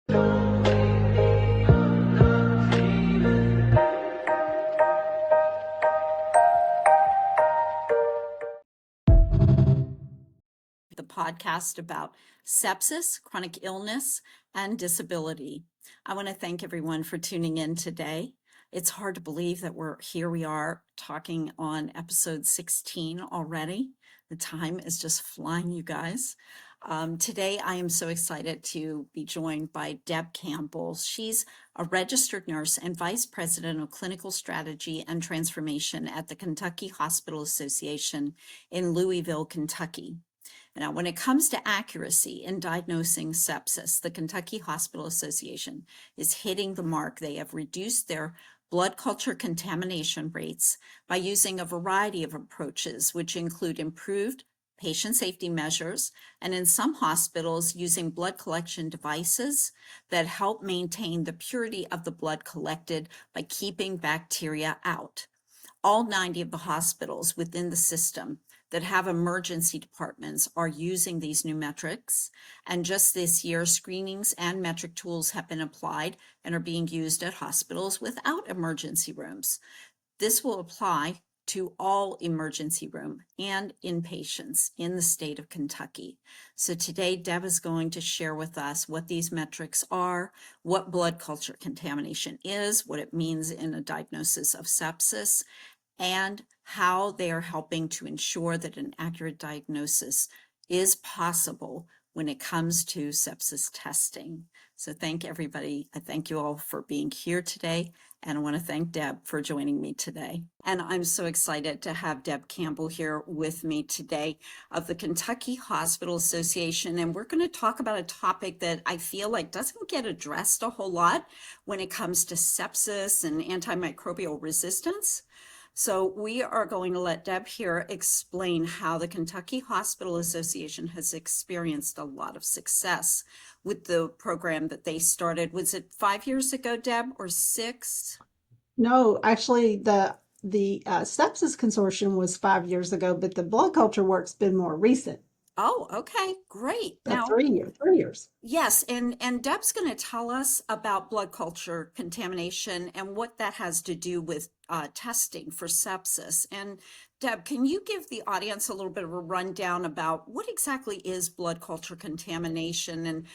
The podcast about sepsis, chronic illness, and disability. I want to thank everyone for tuning in today. It's hard to believe that we are talking on episode 16 already. The time is just flying, you guys. Today, I am so excited to be joined by Deb Campbell. She's a registered nurse and vice president of clinical strategy and transformation at the Kentucky Hospital Association in Louisville, Kentucky. Now, when it comes to accuracy in diagnosing sepsis, the Kentucky Hospital Association is hitting the mark. They have reduced their blood culture contamination rates by using a variety of approaches, which include improved patient safety measures, and in some hospitals, using blood collection devices that help maintain the purity of the blood collected by keeping bacteria out. All 90 of the hospitals within the system that have emergency departments are using these new metrics. And just this year, screenings and metric tools have been applied and are being used at hospitals without emergency rooms. This will apply to all emergency room and inpatients in the state of Kentucky. So today, Deb is going to share with us what these metrics are, what blood culture contamination is, what it means in a diagnosis of sepsis, and how they are helping to ensure that an accurate diagnosis is possible when it comes to sepsis testing. So thank everybody. I thank you all for being here today, and I want to thank Deb for joining me today. And I'm so excited to have Deb Campbell here with me today of the Kentucky Hospital Association, and we're going to talk about a topic that I feel like doesn't get addressed a whole lot when it comes to sepsis and antimicrobial resistance. So we are going to let Deb here explain how the Kentucky Hospital Association has experienced a lot of success with the program that they started. Was it 5 years ago, Deb, or 6? No, actually, the sepsis consortium was 5 years ago, but the blood culture work's been more recent. Oh, okay, great. So Now, 3 years. yes, and Deb's going to tell us about blood culture contamination and what that has to do with testing for sepsis. And Deb, can you give the audience a little bit of a rundown about what exactly is blood culture contamination, and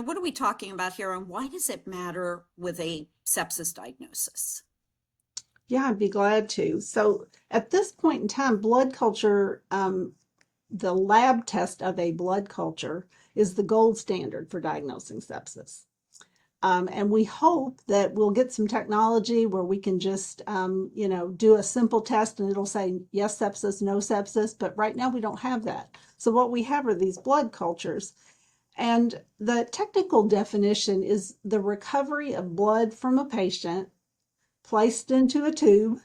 what are we talking about here, and why does it matter with a sepsis diagnosis? Yeah, I'd be glad to. So at this point in time, blood culture, the lab test of a blood culture is the gold standard for diagnosing sepsis. And we hope that we'll get some technology where we can just, do a simple test and it'll say yes sepsis, no sepsis. But right now we don't have that. So what we have are these blood cultures. And the technical definition is the recovery of blood from a patient placed into a tube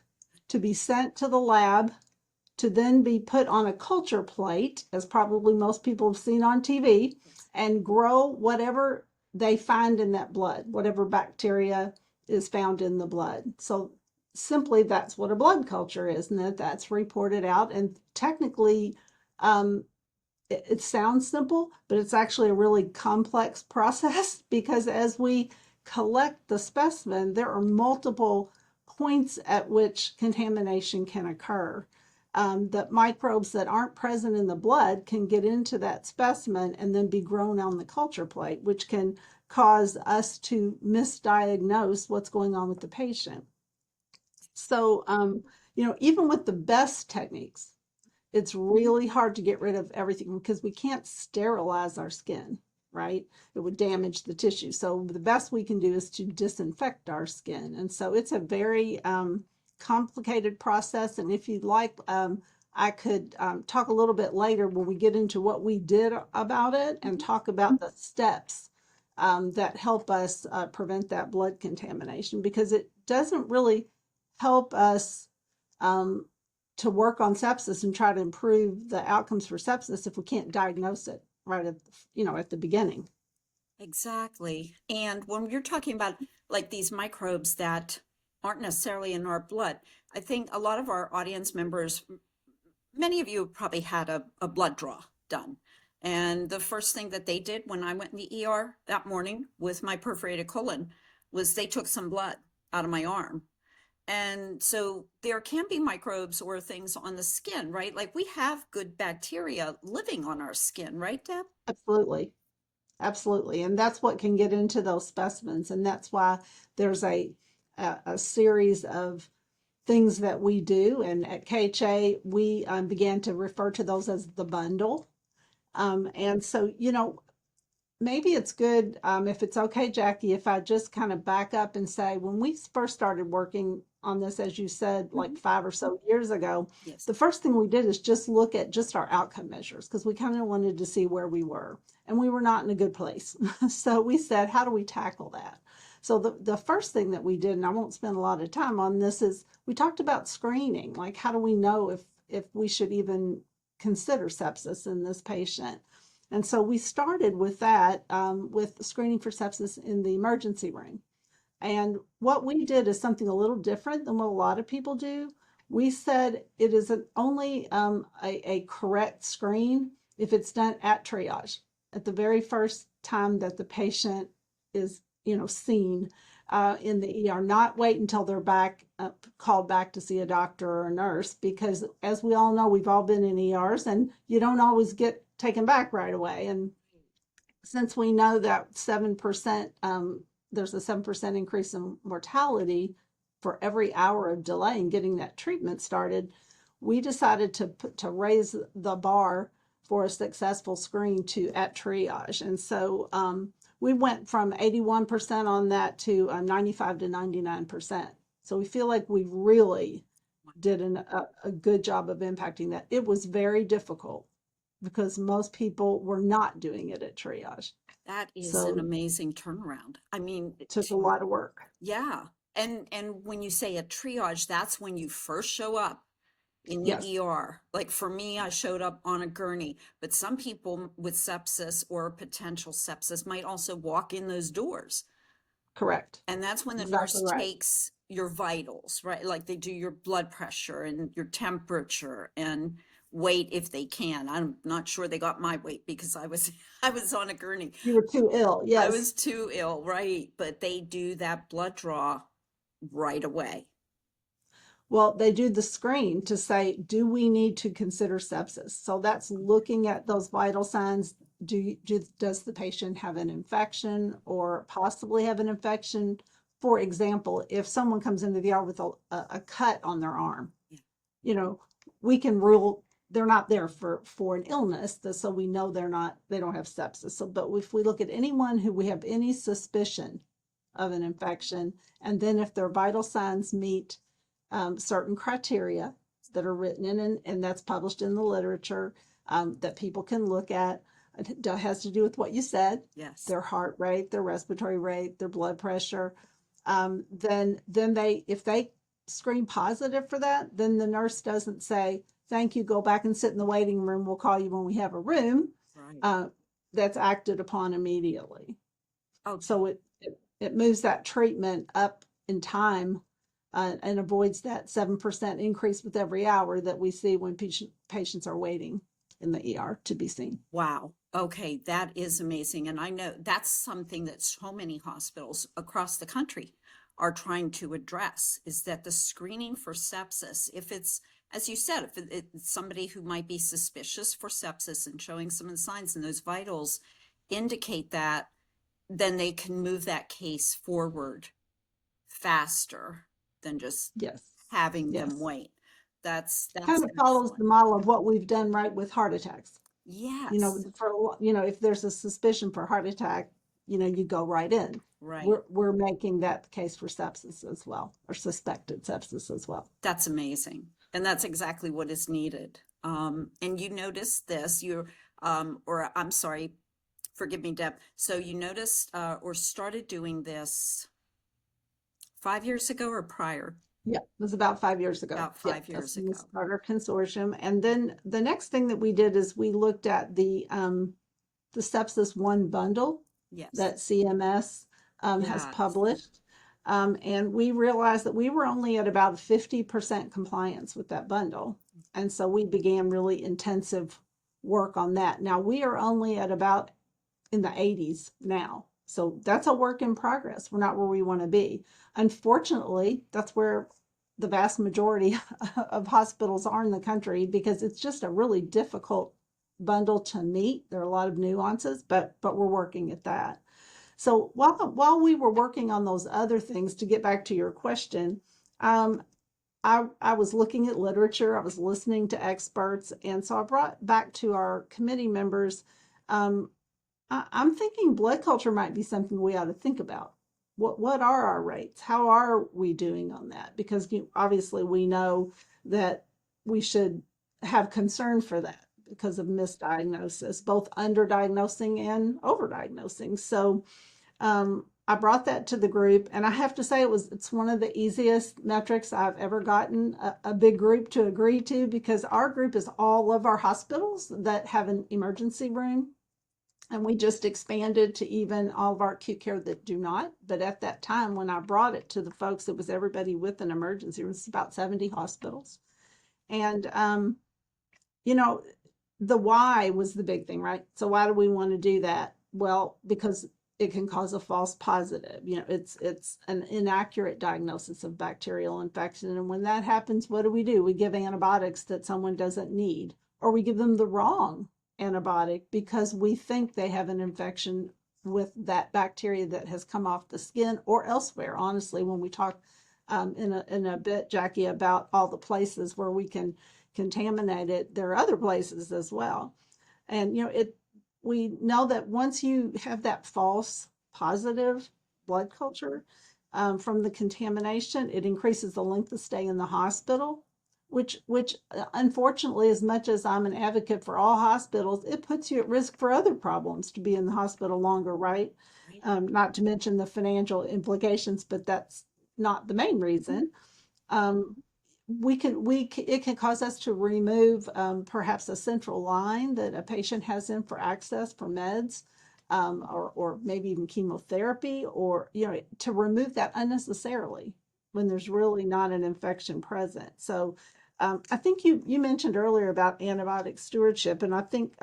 to be sent to the lab to then be put on a culture plate, as probably most people have seen on TV, and grow whatever they find in that blood, whatever bacteria is found in the blood. So simply that's what a blood culture is, and that's reported out. And technically, it sounds simple, but it's actually a really complex process because as we collect the specimen, there are multiple points at which contamination can occur. That microbes that aren't present in the blood can get into that specimen and then be grown on the culture plate, which can cause us to misdiagnose what's going on with the patient. So, even with the best techniques, it's really hard to get rid of everything because we can't sterilize our skin, right? It would damage the tissue. So the best we can do is to disinfect our skin. And so it's a very complicated process. And if you'd like, I could talk a little bit later when we get into what we did about it and talk about the steps that help us prevent that blood contamination, because it doesn't really help us to work on sepsis and try to improve the outcomes for sepsis if we can't diagnose it right at the beginning. Exactly. And when you're talking about like these microbes that aren't necessarily in our blood, I think a lot of our audience members, many of you have probably had a blood draw done. And the first thing that they did when I went in the ER that morning with my perforated colon was they took some blood out of my arm. And so there can be microbes or things on the skin, right? Like we have good bacteria living on our skin, right, Deb? Absolutely. Absolutely. And that's what can get into those specimens. And that's why there's a series of things that we do. And at KHA, we began to refer to those as the bundle. And so, maybe it's good, if it's okay, Jackie, if I just kind of back up and say, when we first started working on this, as you said, like Mhm. 5 or so years ago, Yes. the first thing we did is just look at just our outcome measures because we kind of wanted to see where we were. And we were not in a good place. So we said, how do we tackle that? So the first thing that we did, and I won't spend a lot of time on this, is we talked about screening. Like, how do we know if we should even consider sepsis in this patient? And so we started with that, with screening for sepsis in the emergency room. And what we did is something a little different than what a lot of people do. We said it is only a correct screen if it's done at triage, at the very first time that the patient is, seen in the ER. Not wait until they're back, called back to see a doctor or a nurse, because as we all know, we've all been in ERs, and you don't always get taken back right away. And since we know that 7%, there's a 7% increase in mortality for every hour of delay in getting that treatment started, we decided to raise the bar for a successful screen to at triage. And so we went from 81% on that to 95 to 99%. So we feel like we really did a good job of impacting that. It was very difficult because most people were not doing it at triage. That is an So amazing turnaround. I mean, it took a lot of work. yeah. And when you say a triage, that's when you first show up in the Yes, ER. Like for me, I showed up on a gurney, but some people with sepsis or potential sepsis might also walk in those doors. correct. And that's when the Exactly nurse right. takes your vitals, right? Like they do your blood pressure and your temperature and weight if they can. I'm not sure they got my weight because I was I was on a gurney. You were too ill. I Yes. was too ill, right? But they do that blood draw right away. Well, they do the screen to say, do we need to consider sepsis? So that's looking at those vital signs. Does the patient have an infection or possibly have an infection? For example, if someone comes into the ER with a cut on their arm, Yeah. you know, we can rule they're not there for an illness, so we know they don't have sepsis. So, but if we look at anyone who we have any suspicion of an infection, and then if their vital signs meet certain criteria that are written in, and that's published in the literature, that people can look at. It has to do with what you said, Yes. their heart rate, their respiratory rate, their blood pressure. Then if they screen positive for that, then the nurse doesn't say, thank you, go back and sit in the waiting room. We'll call you when we have a room. Right. Uh, that's acted upon immediately. Okay. So it moves that treatment up in time, and avoids that 7% increase with every hour that we see when patients are waiting in the ER to be seen. Wow. Okay, that is amazing. And I know that's something that so many hospitals across the country are trying to address is that the screening for sepsis, if it's, as you said, if it's somebody who might be suspicious for sepsis and showing some of the signs and those vitals indicate that, then they can move that case forward faster than just Yes, having them yes. wait. That's Kind of follows excellent. the model of what we've done right with heart attacks. Yes, If there's a suspicion for heart attack, you go right in. right. We're making that the case for sepsis as well, or suspected sepsis as well. That's amazing. And that's exactly what is needed. And you noticed this, or I'm sorry, forgive me, Deb. So you noticed or started doing this 5 years ago or prior? Yeah, it was about 5 years ago. About Yeah, 5 years that's when we ago. started our consortium. And then the next thing that we did is we looked at the Sepsis One bundle Yes. that CMS has Yes. published. And we realized that we were only at about 50% compliance with that bundle. And so we began really intensive work on that. Now we are only at about in the 80s now. So that's a work in progress. We're not where we want to be. Unfortunately, that's where the vast majority of hospitals are in the country because it's just a really difficult bundle to meet. There are a lot of nuances, but we're working at that. So while we were working on those other things, to get back to your question, um, I was looking at literature, I was listening to experts, and so I brought back to our committee members. Um, I'm thinking blood culture might be something we ought to think about. What are our rates? How are we doing on that? Because obviously we know that we should have concern for that because of misdiagnosis, both underdiagnosing and overdiagnosing. So I brought that to the group, and I have to say it's one of the easiest metrics I've ever gotten a big group to agree to, because our group is all of our hospitals that have an emergency room, and we just expanded to even all of our acute care that do not. But at that time, when I brought it to the folks, it was everybody with an emergency. It was about 70 hospitals. And, you know, the why was the big thing, right? So why do we want to do that? Well, because it can cause a false positive. It's an inaccurate diagnosis of bacterial infection. And when that happens, what do? We give antibiotics that someone doesn't need, or we give them the wrong antibiotic because we think they have an infection with that bacteria that has come off the skin or elsewhere. Honestly, when we talk in a bit, Jackie, about all the places where we can contaminate it, there are other places as well. And we know that once you have that false positive blood culture from the contamination, it increases the length of stay in the hospital, which unfortunately, as much as I'm an advocate for all hospitals, it puts you at risk for other problems to be in the hospital longer, right? Right. Not to mention the financial implications, but that's not the main reason. Um, it can cause us to remove perhaps a central line that a patient has in for access for meds, or maybe even chemotherapy, or to remove that unnecessarily when there's really not an infection present. So I think you mentioned earlier about antibiotic stewardship, and I think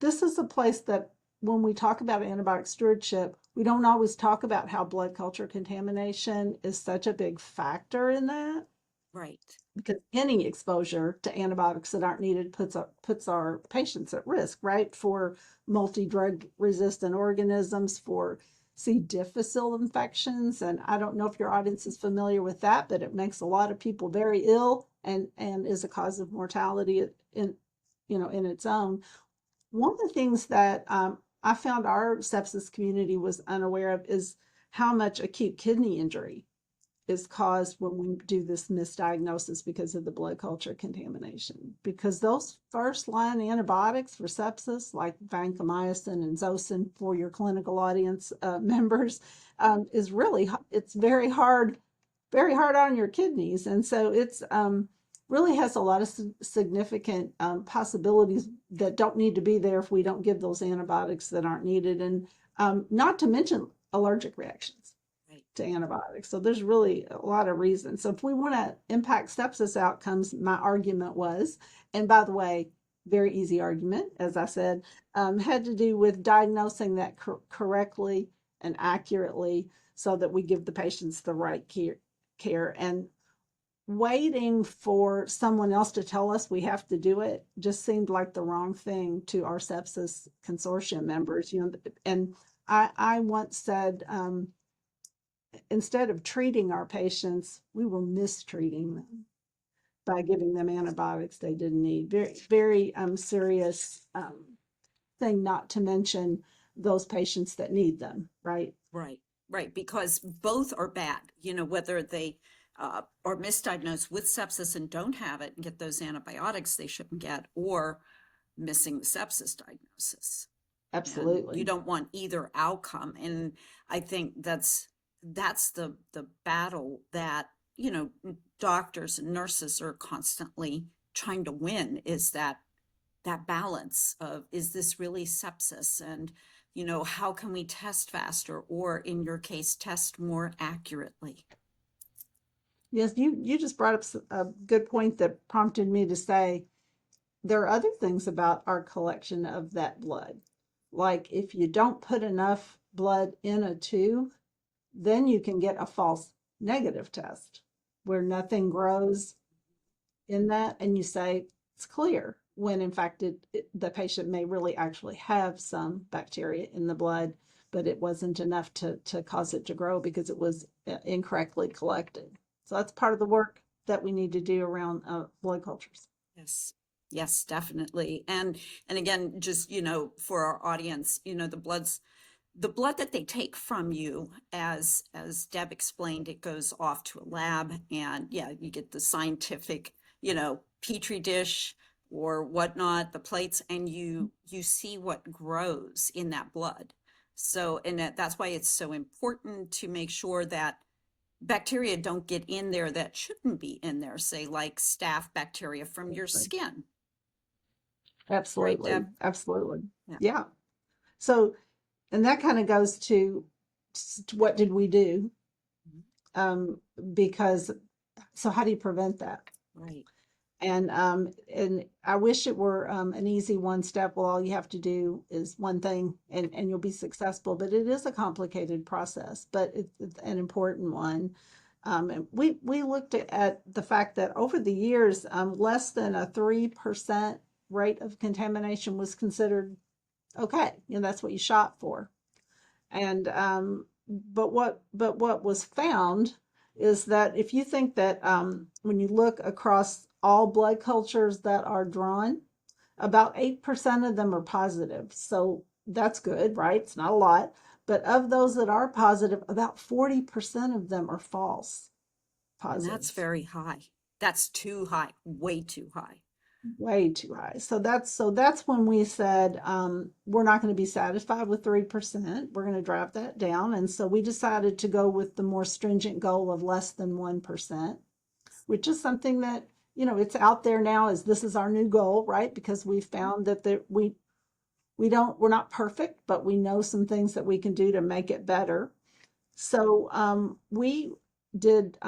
this is a place that when we talk about antibiotic stewardship, we don't always talk about how blood culture contamination is such a big factor in that, Right. because any exposure to antibiotics that aren't needed puts our patients at risk, right? For multi-drug resistant organisms, for C. difficile infections. And I don't know if your audience is familiar with that, but it makes a lot of people very ill and is a cause of mortality in its own. One of the things that I found our sepsis community was unaware of is how much acute kidney injury is caused when we do this misdiagnosis because of the blood culture contamination. Because those first line antibiotics for sepsis, like vancomycin and Zosyn for your clinical audience members, is really, it's very hard on your kidneys. And so it's really has a lot of significant possibilities that don't need to be there if we don't give those antibiotics that aren't needed. And not to mention allergic reactions Right. to antibiotics. So there's really a lot of reasons. So if we want to impact sepsis outcomes, my argument was, and by the way, very easy argument, as I said, had to do with diagnosing that correctly and accurately so that we give the patients the right care. And waiting for someone else to tell us we have to do it just seemed like the wrong thing to our sepsis consortium members. And I once said, instead of treating our patients, we were mistreating them by giving them antibiotics they didn't need. Very, very serious thing, not to mention those patients that need them, right? Right. Right. Because both are bad, whether they are misdiagnosed with sepsis and don't have it and get those antibiotics they shouldn't get, or missing the sepsis diagnosis. And you Absolutely. don't want either outcome. And I think that's the battle that, doctors and nurses are constantly trying to win, is that balance of, is this really sepsis? And, how can we test faster, or in your case, test more accurately? Yes, you just brought up a good point that prompted me to say, there are other things about our collection of that blood. Like if you don't put enough blood in a tube, then you can get a false negative test where nothing grows in that and you say it's clear when in fact the patient may really actually have some bacteria in the blood, but it wasn't enough to cause it to grow because it was incorrectly collected. So that's part of the work that we need to do around blood cultures. Yes. Yes, definitely. And again, just, for our audience, the blood that they take from you, as Deb explained, it goes off to a lab, and yeah, you get the scientific, petri dish or whatnot, the plates, and you see what grows in that blood. So, and that's why it's so important to make sure that bacteria don't get in there that shouldn't be in there, say like staph bacteria from your skin, right, Absolutely. Deb? Absolutely. Yeah. Yeah. So, and that kind of goes to what did we do? Mhm. Um, because, so how do you prevent that? Right. And I wish it were an easy one step. Well, all you have to do is one thing and you'll be successful. But it is a complicated process, but it's an important one. And we looked at the fact that over the years, less than a 3% rate of contamination was considered okay. That's what you shot for. And but what was found is that if you think that when you look across all blood cultures that are drawn, about 8% of them are positive. So that's good, right? It's not a lot. But of those that are positive, about 40% of them are false And that's positives. very high. That's too high, way too high. Way too high. So that's when we said we're not going to be satisfied with 3%. We're going to drop that down. And so we decided to go with the more stringent goal of less than 1%, which is something that, it's out there now as this is our new goal, right? Because we found that we're not perfect, but we know some things that we can do to make it better. So we did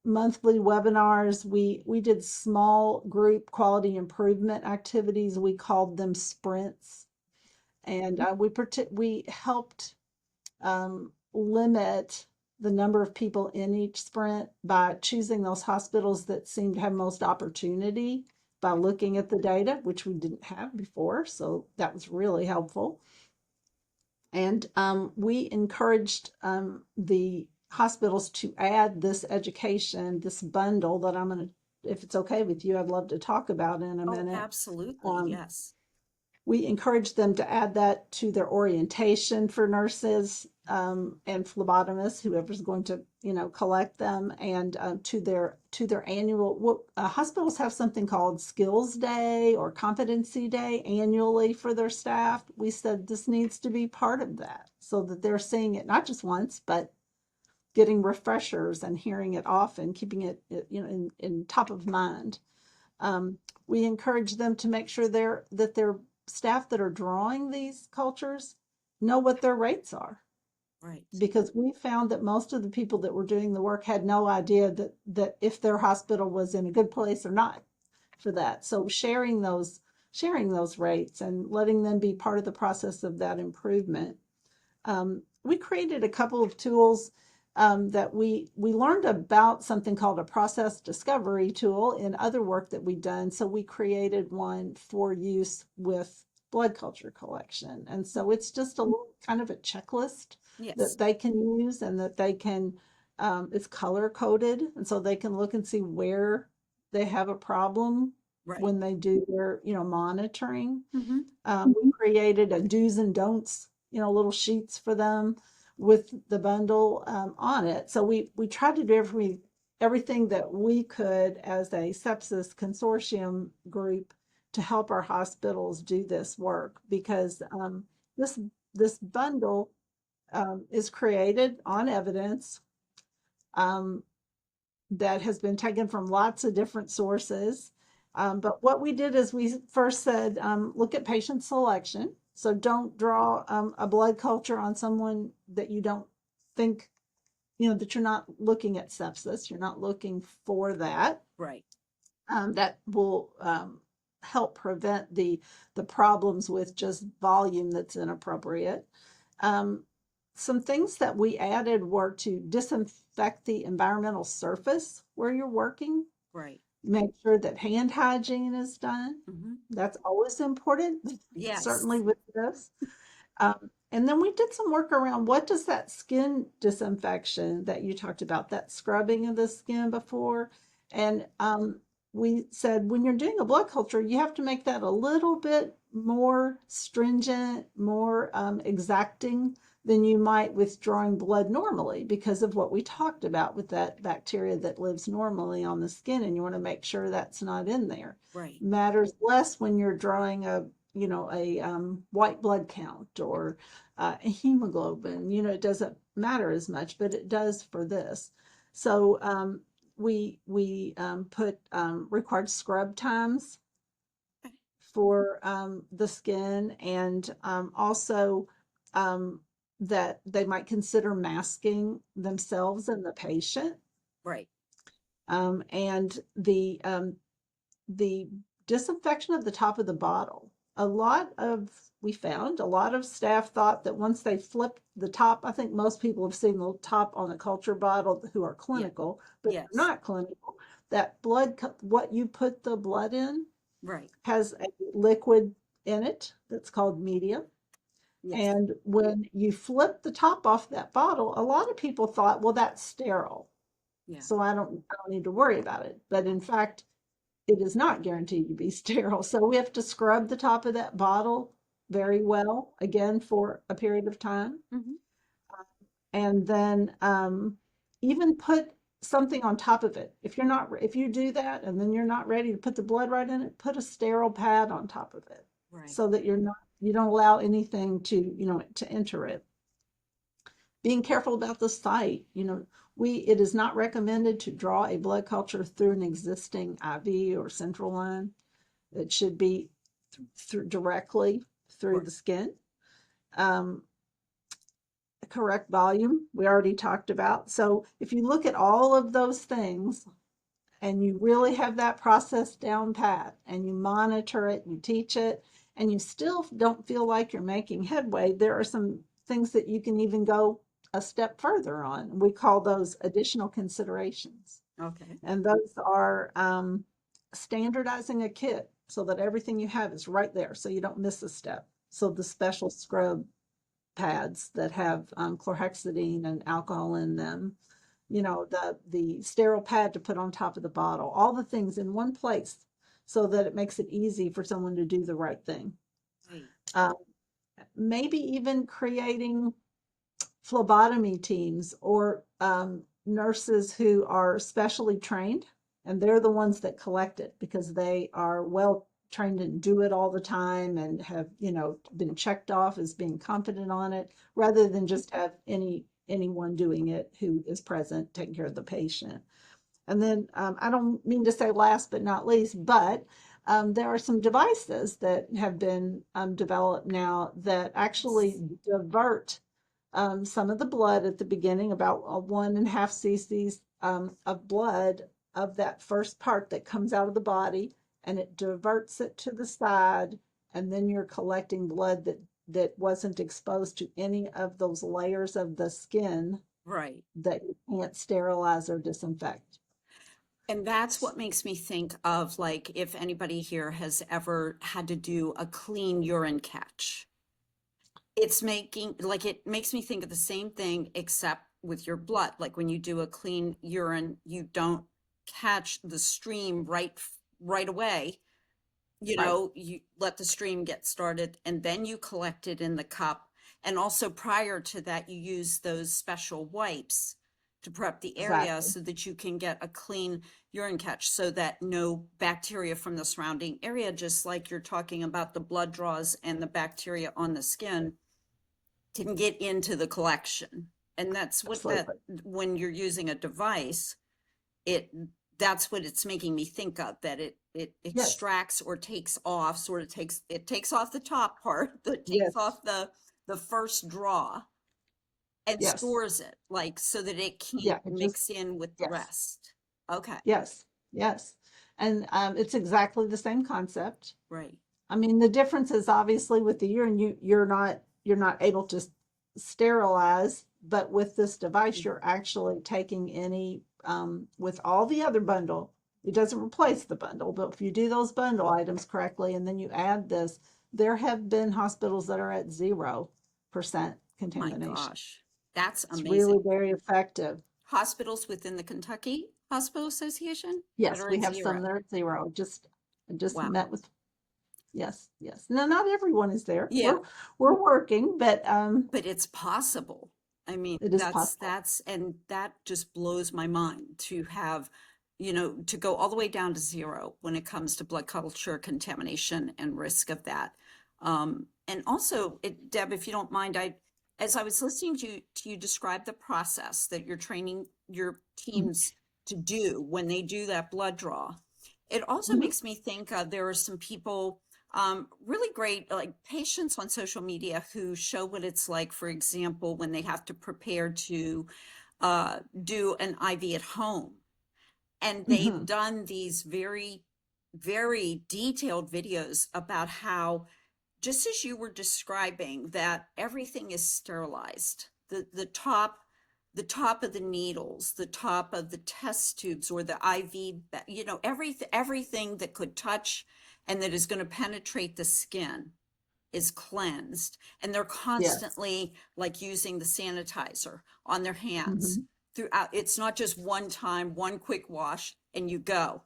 monthly webinars. We did small group quality improvement activities. We called them sprints, and we helped limit the number of people in each sprint by choosing those hospitals that seemed to have most opportunity by looking at the data, which we didn't have before. So that was really helpful. And we encouraged the hospitals to add this education, this bundle that I'm going to, if it's okay with you, I'd love to talk about in a Oh, minute. absolutely. Um, Yes. we encouraged them to add that to their orientation for nurses and phlebotomists, whoever's going to, collect them, and to their annual. Hospitals have something called Skills Day or Competency Day annually for their staff. We said this needs to be part of that, so that they're seeing it not just once, but getting refreshers and hearing it often, keeping it, in top of mind. Um, we encourage them to make sure that their staff that are drawing these cultures know what their rates are, Right. because we found that most of the people that were doing the work had no idea that if their hospital was in a good place or not for that. So sharing those rates and letting them be part of the process of that improvement. We created a couple of tools that we learned about something called a process discovery tool in other work that we've done. So we created one for use with blood culture collection. And so it's just a little kind of a checklist that Yes. they can use and that they can, it's color coded. And so they can look and see where they have a problem Right. when they do their, monitoring. Mm-hmm. We created a do's and don'ts, little sheets for them with the bundle on it. So we tried to do everything that we could as a sepsis consortium group to help our hospitals do this work, because this this bundle is created on evidence um, that has been taken from lots of different sources. But what we did is we first said, look at patient selection. So don't draw a blood culture on someone that you don't think, that you're not looking at sepsis. You're not looking for that. Right. That will help prevent the problems with just volume that's inappropriate. Um, some things that we added were to disinfect the environmental surface where you're working. Right. Make sure that hand hygiene is done. Hmm. That's always important, certainly Yes. with this. And then we did some work around what does that skin disinfection that you talked about, that scrubbing of the skin before. And we said when you're doing a blood culture, you have to make that a little bit more stringent, more exacting than you might with drawing blood normally because of what we talked about with that bacteria that lives normally on the skin. And you want to make sure that's not in there. Right. Matters less when you're drawing a white blood count or a hemoglobin. It doesn't matter as much, but it does for this. So we put required scrub times Okay. for the skin, and also um, that they might consider masking themselves and the patient, Right. and the disinfection of the top of the bottle. We found a lot of staff thought that once they flipped the top, I think most people have seen the top on a culture bottle who are Yeah. clinical, but they're Yes. not clinical. That what you put the blood in Right. has a liquid in it that's called medium. Yes. And when you flip the top off that bottle, a lot of people thought, well, that's sterile. Yeah. So I don't need to worry about it. But in fact, it is not guaranteed to be sterile. So we have to scrub the top of that bottle very well, again, for a period of time. Hmm. And then even put something on top of it. If you do that and then you're not ready to put the blood right in it, put a sterile pad on top of it Right. so that you don't allow anything to enter it. Being careful about the site, it is not recommended to draw a blood culture through an existing IV or central line. It should be directly through Right. the skin. Um, correct volume, we already talked about. So if you look at all of those things and you really have that process down pat and you monitor it, you teach it, and you still don't feel like you're making headway, there are some things that you can even go a step further on. We call those additional considerations. Okay. And those are standardizing a kit so that everything you have is right there so you don't miss a step. So the special scrub pads that have chlorhexidine and alcohol in them, the sterile pad to put on top of the bottle, all the things in one place so that it makes it easy for someone to do the right thing. Right. Uh, Maybe even creating phlebotomy teams or nurses who are specially trained, and they're the ones that collect it because they are well trained and do it all the time and have been checked off as being competent on it, rather than just have anyone doing it who is present taking care of the patient. And then I don't mean to say last but not least, but there are some devices that have been developed now that actually Yes. divert some of the blood at the beginning, about 1.5 cc's of blood of that first part that comes out of the body, and it diverts it to the side, and then you're collecting blood that wasn't exposed to any of those layers of the skin Right. that you can't sterilize or disinfect. And that's what makes me think of, like, if anybody here has ever had to do a clean urine catch. It makes me think of the same thing except with your blood. Like when you do a clean urine, you don't catch the stream right away. Right, You let the stream get started and then you collect it in the cup. And also prior to that, you use those special wipes to prep the area exactly. so that you can get a clean urine catch so that no bacteria from the surrounding area, just like you're talking about the blood draws and the bacteria on the skin, can get into the collection. And that's what that, Absolutely. when you're using a device, it that's what it's making me think of, that it Yes, extracts or takes off, sort of takes off the top part, that takes yes, off the first draw and yes. stores it, like so that it can't Yeah, it just, mix in with the yes. rest. Okay. Yes, yes. And it's exactly the same concept. Right. I mean, the difference is obviously with the urine, you're not able to sterilize, but with this device, you're actually taking any with all the other bundle. It doesn't replace the bundle, but if you do those bundle items correctly, and then you add this, there have been hospitals that are at 0% My contamination. gosh, that's It's really amazing. very effective. Hospitals within the Kentucky Hospital Association that Yes, are we at have some zero. that are at 0. Just Wow. met with. Yes, yes. No, not everyone is there. Yeah, We're working, but but it's possible. I mean, it is possible. and that just blows my mind to have, to go all the way down to zero when it comes to blood culture contamination and risk of that. And also, Deb, if you don't mind, as I was listening to you describe the process that you're training your teams to do when they do that blood draw, it also Mhm. makes me think there are some people, really great like patients on social media who show what it's like, for example, when they have to prepare to do an IV at home. And they've Mhm. done these very, very detailed videos about how, just as you were describing, that everything is sterilized. The top of the needles, the top of the test tubes or the IV, everything that could touch and that is going to penetrate the skin is cleansed. And they're Yes. constantly like using the sanitizer on their hands Mhm. throughout. It's not just one time, one quick wash and you go.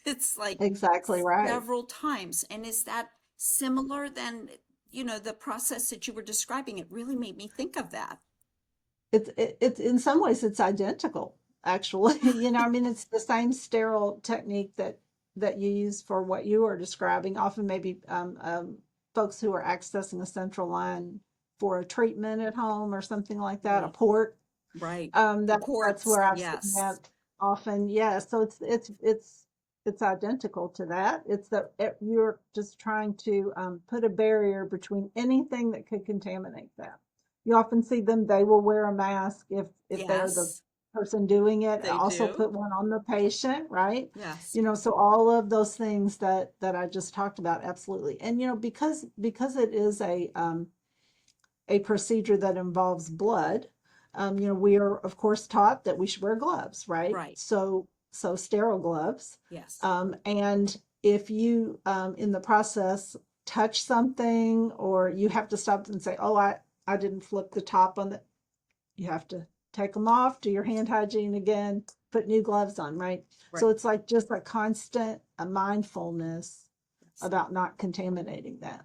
It's like Exactly right. several times. And is that similar than, the process that you were describing? It really made me think of that. It's in some ways it's identical, actually. I mean, it's the same sterile technique that you use for what you are describing. Often, maybe folks who are accessing a central line for a treatment at home or something like that, a Right. port. Right. The That's ports. where I've seen Yes. that often. Yeah, so it's identical to that. It's that you're just trying to put a barrier between anything that could contaminate that. You often see them; they will wear a mask if they're the Yes, person doing it. they Also, do. put one on the patient, right? Yes. So all of those things that I just talked about, absolutely. And because it is a procedure that involves blood, we are of course taught that we should wear gloves, right? Right. So sterile gloves. Yes. And if you in the process touch something, or you have to stop and say, "Oh, I didn't flip the top on the," you have to take them off, do your hand hygiene again, put new gloves on, right? Right. So it's like just a constant mindfulness Yes. about not contaminating that.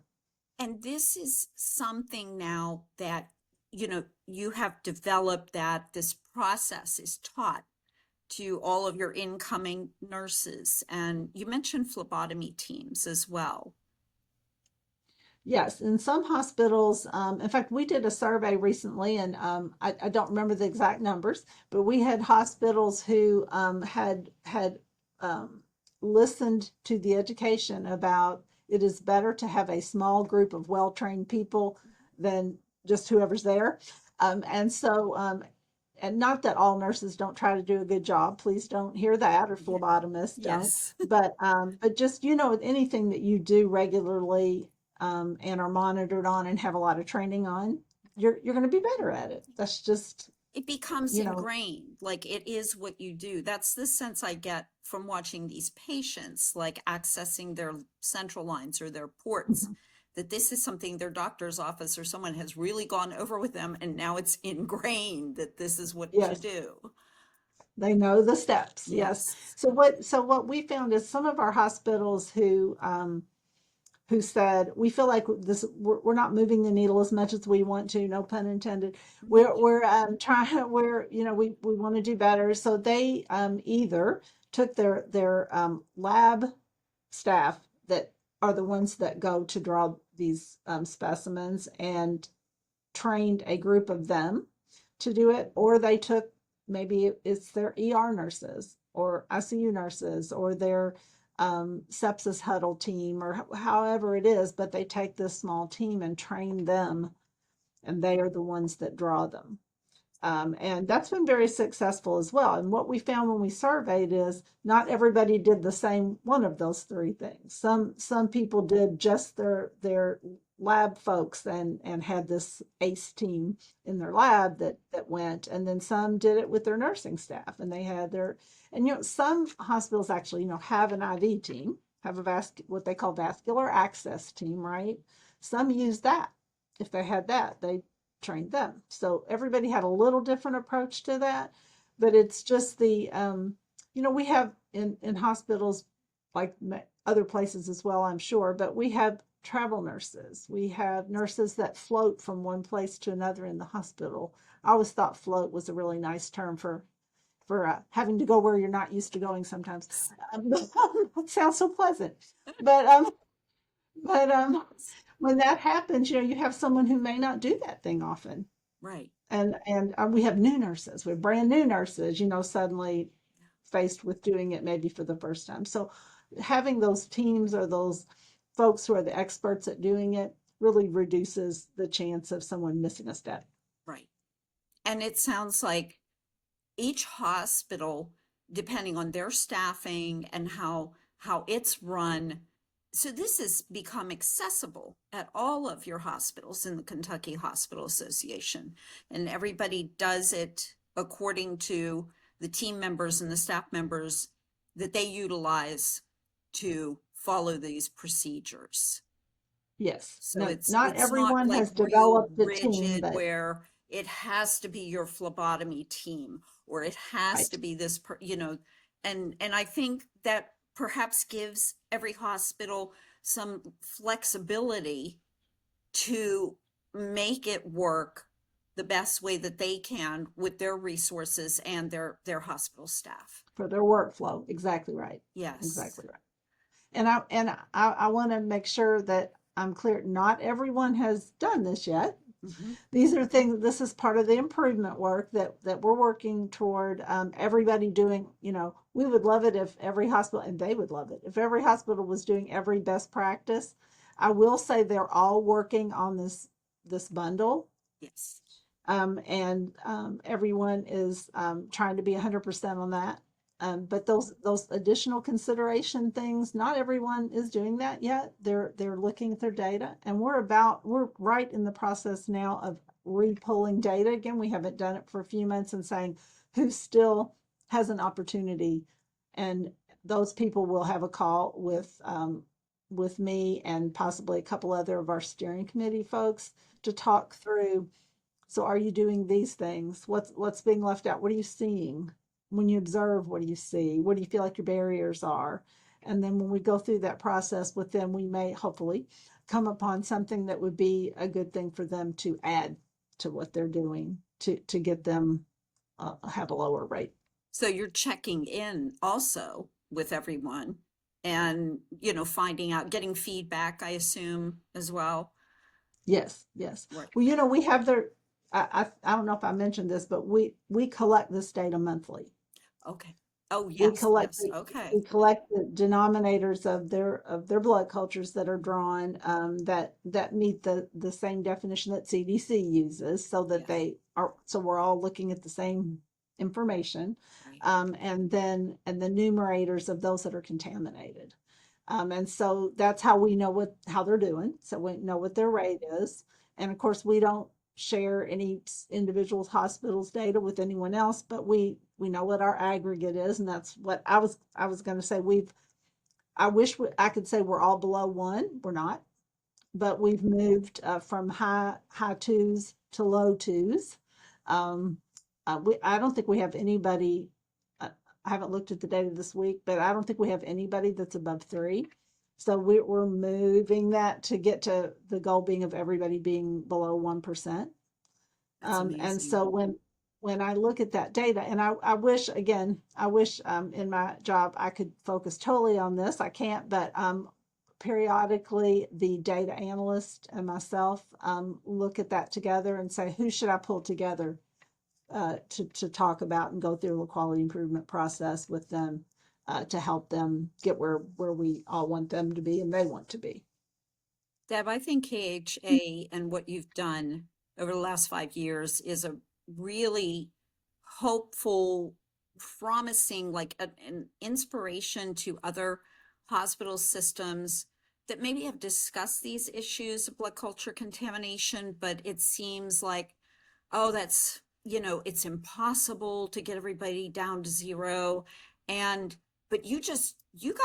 And this is something now that, you have developed, that this process is taught to all of your incoming nurses. And you mentioned phlebotomy teams as well. Yes, in some hospitals, in fact, we did a survey recently, and I don't remember the exact numbers, but we had hospitals who had um, listened to the education about it is better to have a small group of well-trained people than just whoever's there. And not that all nurses don't try to do a good job. Please don't hear that, or Yeah. phlebotomists don't. Yes. But just with anything that you do regularly, and are monitored on and have a lot of training on, you're going to be better at it. That's just It becomes you know. ingrained, like it is what you do. That's the sense I get from watching these patients, like accessing their central lines or their ports, Mhm. that this is something their doctor's office or someone has really gone over with them, and now it's ingrained that this is what you Yes, do. they know the steps. Yes. Yes. So what we found is some of our hospitals who said, we feel like we're not moving the needle as much as we want to, no pun intended. We're trying, we want to do better. So they either took their lab staff that are the ones that go to draw these specimens, and trained a group of them to do it, or they took, maybe it's their ER nurses or ICU nurses or their sepsis huddle team, or however it is, but they take this small team and train them, and they are the ones that draw them. And that's been very successful as well. And what we found when we surveyed is not everybody did the same one of those three things. Some people did just their lab folks and had this ACE team in their lab that went, and then some did it with their nursing staff, and they had their, and some hospitals actually have an IV team, have what they call vascular access team, right? Some use that. If they had that, they trained them. So everybody had a little different approach to that, but it's just we have in hospitals like other places as well, I'm sure, but we have travel nurses. We have nurses that float from one place to another in the hospital. I always thought float was a really nice term for having to go where you're not used to going sometimes. It sounds so pleasant, but when that happens, you have someone who may not do that thing often, Right. and we have new nurses, we have brand new nurses, suddenly faced with doing it maybe for the first time. So having those teams or those folks who are the experts at doing it really reduces the chance of someone missing a step. Right. And it sounds like each hospital, depending on their staffing and how it's run, so this has become accessible at all of your hospitals in the Kentucky Hospital Association, and everybody does it according to the team members and the staff members that they utilize to follow these procedures. Yes, So no, it's not it's not everyone like has real developed the team, rigid but where it has to be your phlebotomy team or it has right. to be this and I think that perhaps gives every hospital some flexibility to make it work the best way that they can with their resources and their hospital staff. For their workflow. Exactly right. Yes. Exactly right. And I want to make sure that I'm clear. Not everyone has done this yet. Hmm. These are things. This is part of the improvement work that we're working toward. Everybody doing. We would love it if every hospital, and they would love it if every hospital was doing every best practice. I will say they're all working on this bundle, Yes. and everyone is trying to be 100% on that. But those additional consideration things, not everyone is doing that yet. They're looking at their data, and we're right in the process now of re-pulling data again. We haven't done it for a few months, and saying who still has an opportunity, and those people will have a call with me and possibly a couple other of our steering committee folks to talk through. So are you doing these things? What's being left out? What are you seeing? When you observe, what do you see? What do you feel like your barriers are? And then when we go through that process with them, we may hopefully come upon something that would be a good thing for them to add to what they're doing to get them have a lower rate. So you're checking in also with everyone and, finding out, getting feedback, I assume, as well. Yes, yes. Right. Well, we have their. I don't know if I mentioned this, but we collect this data monthly. Okay. Oh, we yes, collect yes. the, Okay. we collect the denominators of their blood cultures that are drawn, that meet the same definition that CDC uses, so that Yes. we're all looking at the same information, Right. and the numerators of those that are contaminated. And so that's how we know how they're doing. So we know what their rate is. And of course, we don't share any individual's hospital's data with anyone else, but we know what our aggregate is, and that's what I was going to say. I wish I could say we're all below one. We're not, but we've moved from high twos to low twos. Um, I don't think we have anybody. I haven't looked at the data this week, but I don't think we have anybody that's above three. So we're moving that to get to the goal being of everybody being below 1%. That's And amazing. so when I look at that data, and I wish, again, in my job I could focus totally on this. I can't, but periodically the data analyst and myself look at that together and say, who should I pull together to talk about and go through the quality improvement process with them, to help them get where we all want them to be and they want to be. Deb, I think KHA and what you've done over the last 5 years is a really hopeful, promising, like an inspiration to other hospital systems that maybe have discussed these issues of blood culture contamination, but it seems like, oh, that's, it's impossible to get everybody down to zero. And, but you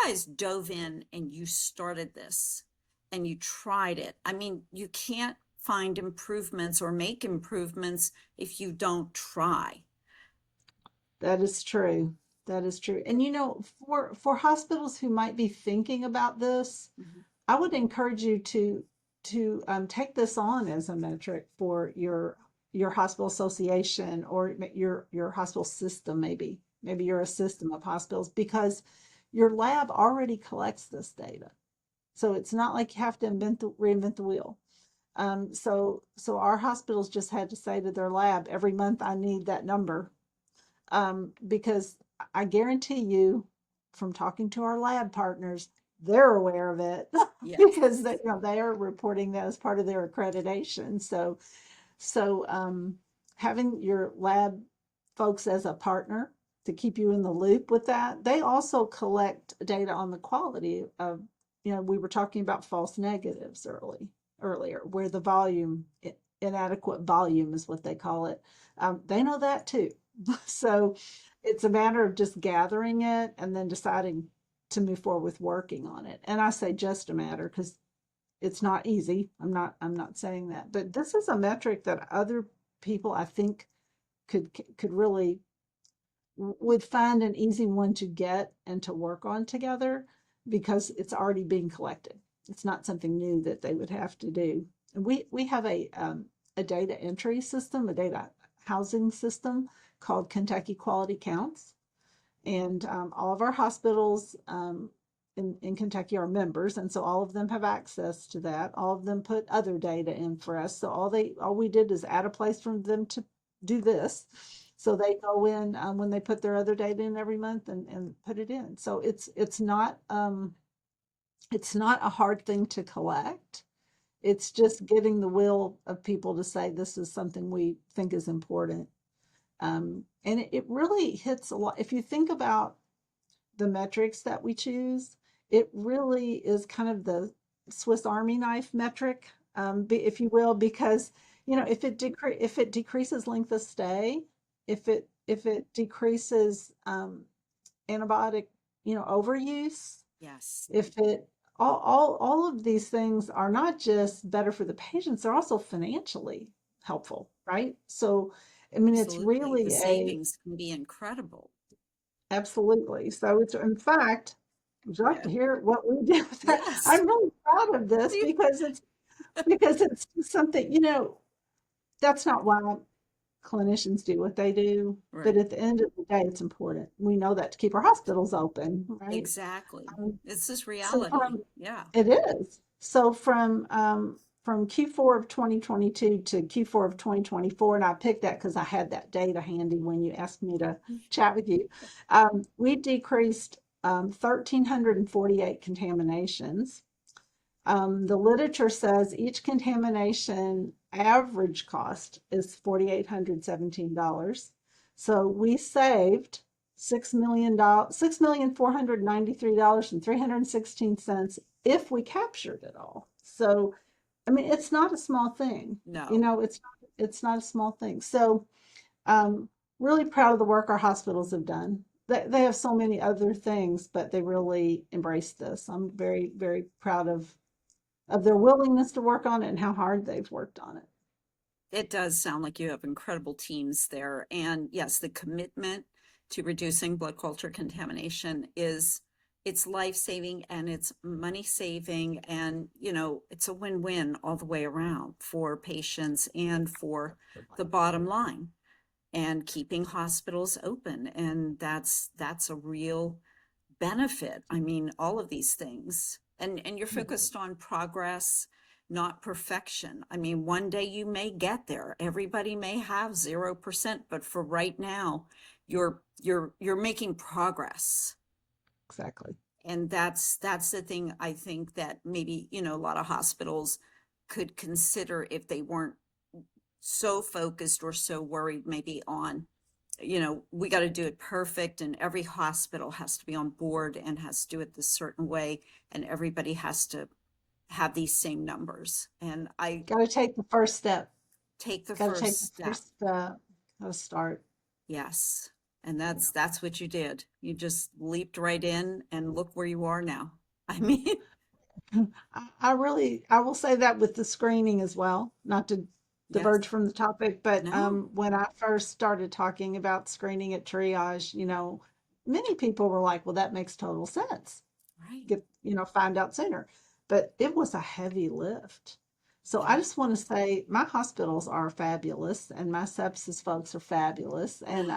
guys dove in and you started this and you tried it. I mean, you can't find improvements or make improvements if you don't try. That is true. That is true. And for hospitals who might be thinking about this, Mhm. I would encourage you to take this on as a metric for your hospital association or your hospital system. Maybe you're a system of hospitals because your lab already collects this data. So it's not like you have to reinvent the wheel. So our hospitals just had to say to their lab every month, I need that number, because I guarantee you, from talking to our lab partners, they're aware of it Yes. because they are reporting that as part of their accreditation. So having your lab folks as a partner to keep you in the loop with that, they also collect data on the quality of, we were talking about false negatives earlier, where the volume, inadequate volume is what they call it. They know that too. So it's a matter of just gathering it and then deciding to move forward with working on it. And I say just a matter because it's not easy. I'm not saying that, but this is a metric that other people I think could really would find an easy one to get and to work on together because it's already being collected. It's not something new that they would have to do. And we have a data entry system, a data housing system called Kentucky Quality Counts, and all of our hospitals in Kentucky are members, and so all of them have access to that. All of them put other data in for us. So all we did is add a place for them to do this. So they go in when they put their other data in every month and put it in. So it's not a hard thing to collect. It's just getting the will of people to say this is something we think is important. And it really hits a lot. If you think about the metrics that we choose, it really is kind of the Swiss Army knife metric, if you will, because if it decreases length of stay, if it decreases antibiotic overuse, Yes. if it all of these things are not just better for the patients, they're also financially helpful, right? So I mean, it's Absolutely. The really a savings can be incredible. absolutely. So it's in fact, would you like Yeah. to hear what we did with that? Yes. I'm really proud of this Please. because it's something, that's not why clinicians do what they do. But Right. at the end of the day, it's important. We know that to keep our hospitals open, right? Exactly. Um, This is so reality. from Yeah. it is. So from Q4 of 2022 to Q4 of 2024, and I picked that because I had that data handy when you asked me to chat with you. We decreased 1,348 contaminations. The literature says each contamination average cost is $4,817. So we saved $6,493 and 316 cents if we captured it all. So I mean, it's not a small thing. No. It's not a small thing. So um, really proud of the work our hospitals have done. They have so many other things, but they really embrace this. I'm very, very proud of their willingness to work on it and how hard they've worked on it. It does sound like you have incredible teams there. And yes, the commitment to reducing blood culture contamination is it's life-saving and it's money-saving and it's a win-win all the way around for patients and for the bottom line and keeping hospitals open. And that's a real benefit. I mean, all of these things. And you're focused on progress, not perfection. I mean, one day you may get there. Everybody may have 0%, but for right now, you're making progress. Exactly. And that's the thing I think that maybe, a lot of hospitals could consider if they weren't so focused or so worried maybe on, we got to do it perfect, and every hospital has to be on board and has to do it this certain way, and everybody has to have these same numbers. And I Got to take the first step. take the Got to take first the step. first step. Got to start. Yes. And Yeah. that's what you did. You just leaped right in and look where you are now. I mean, I will say that with the screening as well, not to yes. diverge from the topic, but No. when I first started talking about screening at triage, many people were like, well, that makes total sense. Right. Find out sooner. But it was a heavy lift. So I Yeah. just want to say my hospitals are fabulous and my sepsis folks are fabulous. And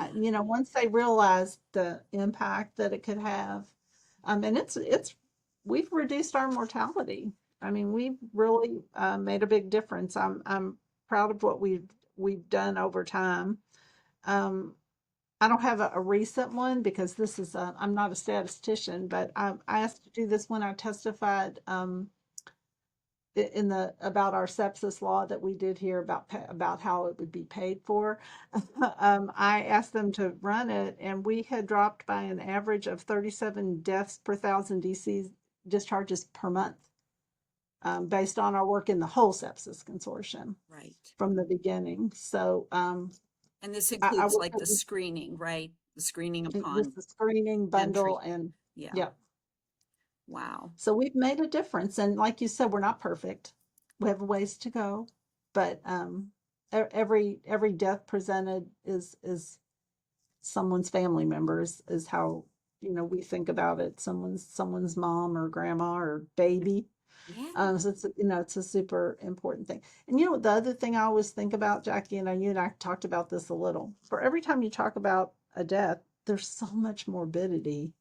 once they realized the impact that it could have, and we've reduced our mortality. I mean, we've really made a big difference. I'm proud of what we've done over time. Um, I don't have a recent one because I'm not a statistician, but I asked to do this when I testified about our sepsis law that we did here about how it would be paid for. I asked them to run it, and we had dropped by an average of 37 deaths per thousand DC discharges per month, based on our work in the whole sepsis consortium Right. from the beginning. So And this I includes work like the screening, right? The screening with upon the screening bundle entry. and Yeah. yeah. Wow. So we've made a difference. And like you said, we're not perfect. We have a ways to go, but every death presented is someone's family members is how we think about it. Someone's mom or grandma or baby. Yeah. So it's a super important thing. And the other thing I always think about, Jackie, and you and I talked about this a little. For every time you talk about a death, there's so much morbidity,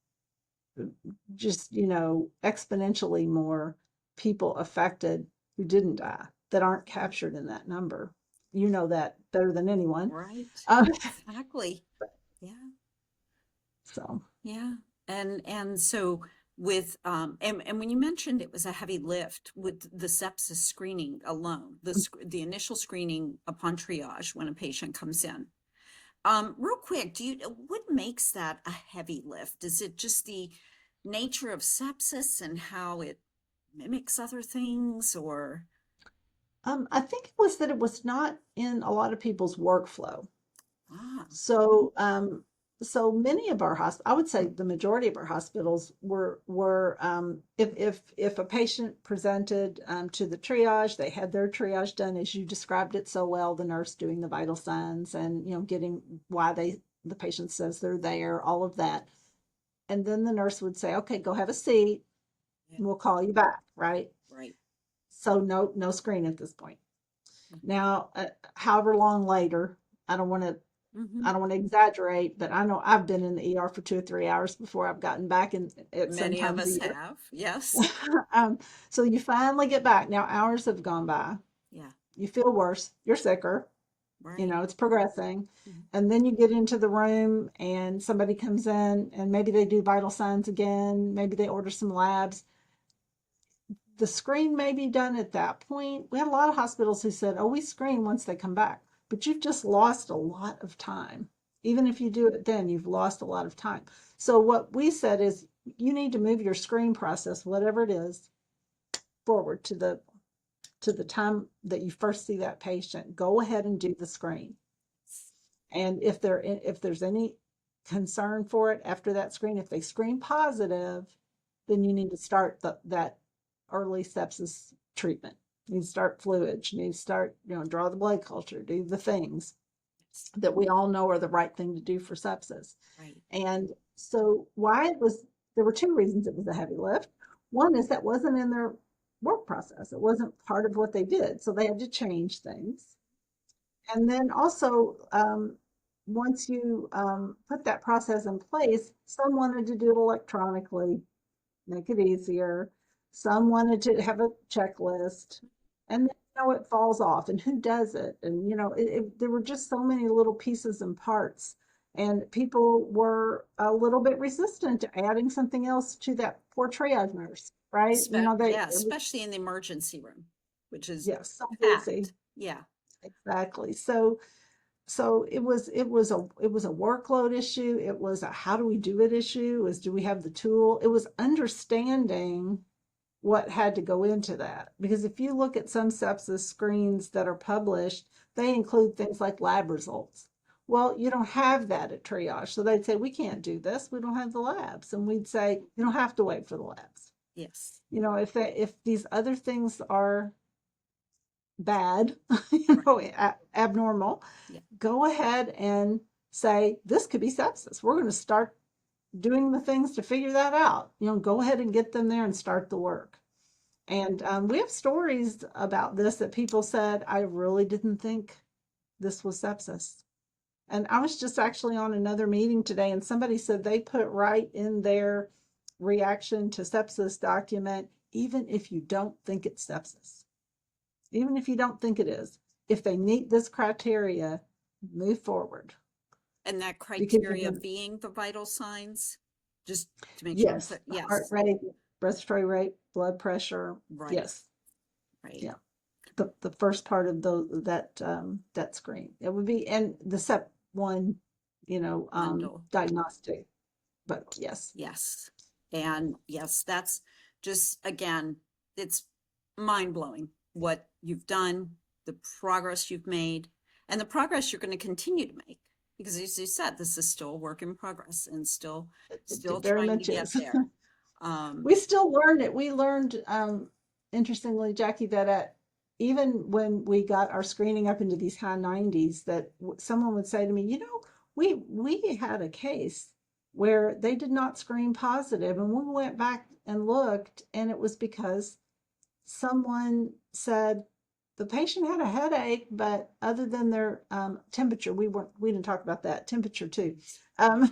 just exponentially more people affected who didn't die that aren't captured in that number. You know that better than anyone. Right. um, Exactly. Yeah. so Yeah. And so with and when you mentioned it was a heavy lift with the sepsis screening alone, the initial screening upon triage when a patient comes in. Real quick, what makes that a heavy lift? Is it just the nature of sepsis and how it mimics other things, or I think it was that it was not in a lot of people's workflow. ah, So many of our I would say the majority of our hospitals were if a patient presented to the triage, they had their triage done as you described it so well, the nurse doing the vital signs and getting why the patient says they're there, all of that. And then the nurse would say, okay, go have a seat yeah, and we'll call you back, right? right. So no screen at this point. Mm-hmm. Now, however long later, I don't want to Mm-hmm. I don't want to exaggerate, but I know I've been in the ER for 2 or 3 hours before I've gotten back in at Many of sometimes a us year. have, yes. So you finally get back. Now hours have gone by. Yeah, You feel worse. You're sicker. right. It's progressing. Mhm. And then you get into the room and somebody comes in and maybe they do vital signs again. Maybe they order some labs. The screen may be done at that point. We had a lot of hospitals who said, oh, we screen once they come back, but you've just lost a lot of time. Even if you do it then, you've lost a lot of time. So what we said is you need to move your screen process, whatever it is, forward to the time that you first see that patient. Go ahead and do the screen. And if there's any concern for it after that screen, if they screen positive, then you need to start that early sepsis treatment. You need to start fluids. You need to start, draw the blood culture, do the things Yes, that we all know are the right thing to do for sepsis. right. And so there were two reasons it was a heavy lift. One is that wasn't in their work process. It wasn't part of what they did. So they had to change things. And then also, once you put that process in place, some wanted to do it electronically, make it easier. Some wanted to have a checklist, and then, it falls off. And who does it? And there were just so many little pieces and parts, and people were a little bit resistant to adding something else to that poor triage nurse, right? Yeah, It was especially in the emergency room, which is yeah, so busy. packed. Yeah. exactly. So it was a workload issue. It was a how do we do it issue. Is do we have the tool? It was understanding what had to go into that. Because if you look at some sepsis screens that are published, they include things like lab results. Well, you don't have that at triage. So they'd say, we can't do this. We don't have the labs. And we'd say, you don't have to wait for the labs. Yes. If these other things are bad, Right. abnormal, Yeah. go ahead and say, this could be sepsis. We're going to start doing the things to figure that out. Go ahead and get them there and start the work. And we have stories about this that people said, I really didn't think this was sepsis. And I was just actually on another meeting today, and somebody said they put right in their reaction to sepsis document, even if you don't think it's sepsis, even if you don't think it is, if they meet this criteria, move forward. And that Because you criteria can, being the vital signs, just to make sure I'm yes, clear. the heart Yes. rate, respiratory rate, blood pressure, Right. yes, Right. yeah. The first part of that screen. It would be and the SEP one, Bundle. diagnostic. But yes, Yes. And yes, that's just, again, it's mind blowing what you've done, the progress you've made, and the progress you're going to continue to make. Because as you said, this is still a work in progress and still it very trying to much get is. there. Um, We still learn it. We learned, interestingly, Jackie, that even when we got our screening up into these high 90s, that someone would say to me, we had a case where they did not screen positive, and we went back and looked, and it was because someone said the patient had a headache, but other than their temperature, we didn't talk about that temperature too. Um,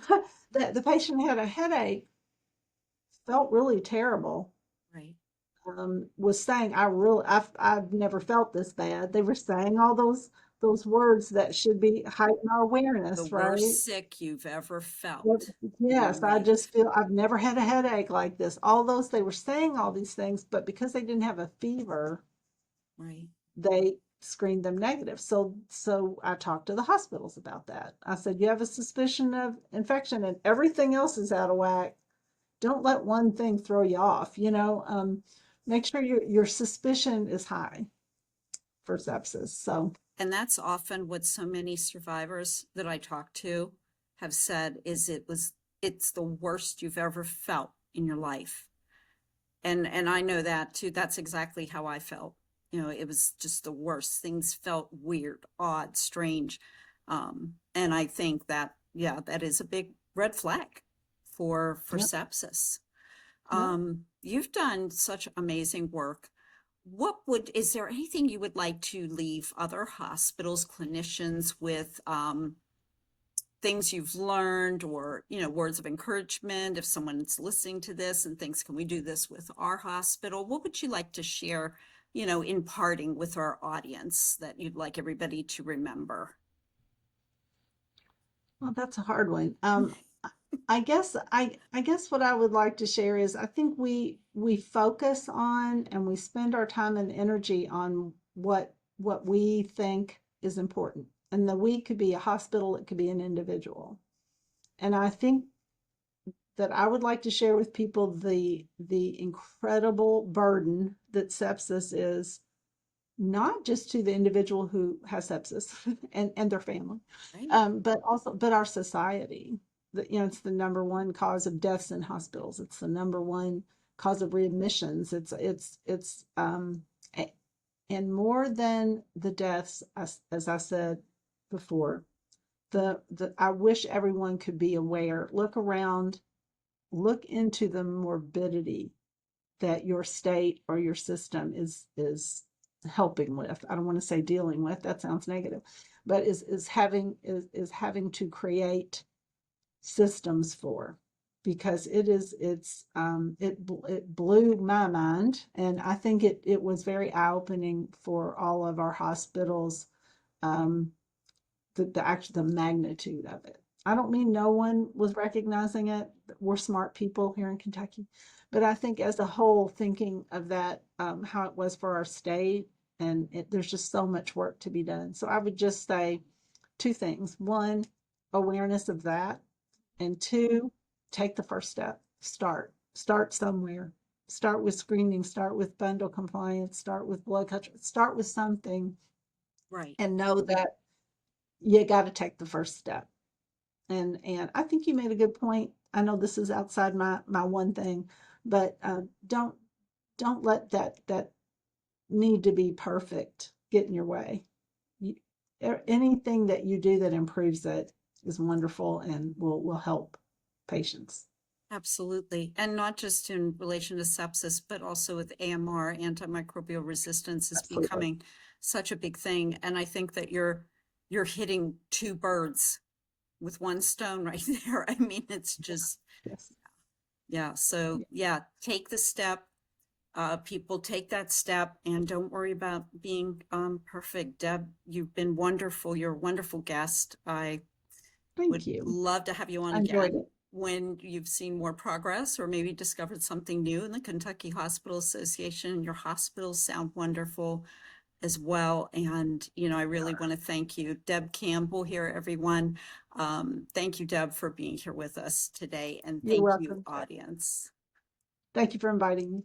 the patient had a headache, felt really terrible, right. was saying, I've never felt this bad. They were saying all those words that should be heighten our The awareness, right? worst sick you've ever Yep. felt in your Yes, I life. just feel I've never had a headache like this. All those they were saying all these things, but because they didn't have a fever, Right. they screened them negative. So I talked to the hospitals about that. I said, you have a suspicion of infection and everything else is out of whack. Don't let one thing throw you off, make sure your suspicion is high for sepsis. So And that's often what so many survivors that I talk to have said is it's the worst you've ever felt in your life. And I know that too. That's exactly how I felt. It was just the worst. Things felt weird, odd, strange. And I think that, yeah, that is a big red flag for yep, sepsis. yep. You've done such amazing work. Is there anything you would like to leave other hospitals, clinicians with, things you've learned or, words of encouragement if someone's listening to this and thinks, can we do this with our hospital? What would you like to share, in parting with our audience that you'd like everybody to remember? Well, that's a hard one. I guess what I would like to share is I think we focus on and we spend our time and energy on what we think is important. And the we could be a hospital, it could be an individual. And I think that I would like to share with people the incredible burden that sepsis is, not just to the individual who has sepsis and their family, Right. but our society. It's the number one cause of deaths in hospitals. It's the number one cause of readmissions. And more than the deaths, as I said before, the I wish everyone could be aware. Look around, look into the morbidity that your state or your system is helping with. I don't want to say dealing with, that sounds negative, but is having to create systems for, because it blew my mind, and I think it was very eye-opening for all of our hospitals, um, the magnitude of it. I don't mean no one was recognizing it. We're smart people here in Kentucky, but I think as a whole, thinking of that, how it was for our state and there's just so much work to be done. So I would just say two things. One, awareness of that. And two, take the first step. Start somewhere. Start with screening, start with bundle compliance, start with blood culture, start with something, Right. and know that you got to take the first step. And I think you made a good point. I know this is outside my one thing, but don't let that need to be perfect get in your way. You, anything that you do that improves it is wonderful and will help patients. Absolutely. And not just in relation to sepsis, but also with AMR, antimicrobial resistance is Absolutely. becoming such a big thing. And I think that you're hitting two birds with one stone right there. I mean, it's just, Yes. yeah. So Yeah. yeah, take the step. People take that step and don't worry about being perfect. Deb, you've been wonderful. You're a wonderful guest. I Thank would you. love to have you on I enjoyed again it. when you've seen more progress or maybe discovered something new in the Kentucky Hospital Association. Your hospitals sound wonderful as well. And, you know, I really want to thank you. Deb Campbell here, everyone. Thank you, Deb, for being here with us today. And You're thank you, welcome, Jeff. audience. Thank you for inviting me.